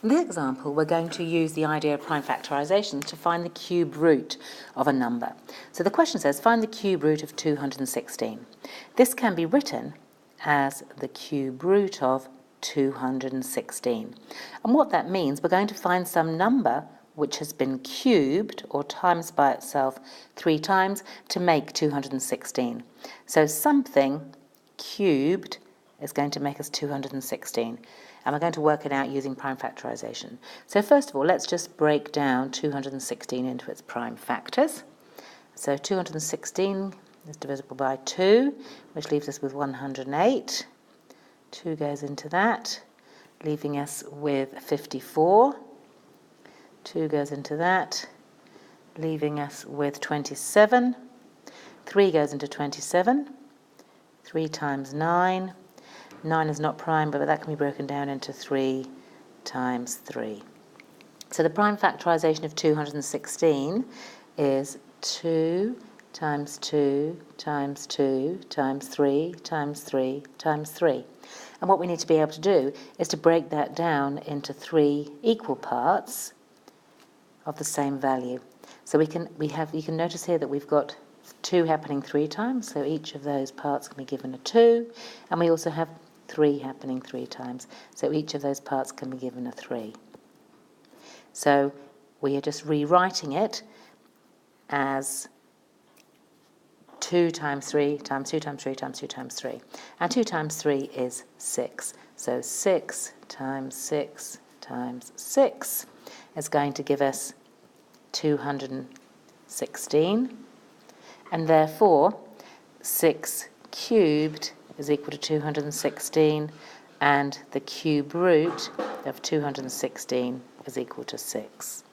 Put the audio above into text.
In this example, we're going to use the idea of prime factorisation to find the cube root of a number. So the question says, find the cube root of 216. This can be written as the cube root of 216. And what that means, we're going to find some number which has been cubed or times by itself 3 times to make 216. So something cubed is going to make us 216. And we're going to work it out using prime factorisation. So first of all, let's just break down 216 into its prime factors. So 216 is divisible by 2, which leaves us with 108. 2 goes into that, leaving us with 54. 2 goes into that, leaving us with 27. 3 goes into 27. 3 times 9. 9 is not prime, but that can be broken down into 3 times 3. So the prime factorisation of 216 is 2 times 2 times 2 times 3 times 3 times 3. And what we need to be able to do is to break that down into 3 equal parts of the same value. So you can notice here that we've got 2 happening 3 times, so each of those parts can be given a 2, and we also have 3 happening 3 times, so each of those parts can be given a 3. So we are just rewriting it as 2 times 3 times 2 times 3 times 2 times 3. And 2 times 3 is 6. So 6 times 6 times 6 is going to give us 216. And therefore, 6 cubed is equal to 216, and the cube root of 216 is equal to 6.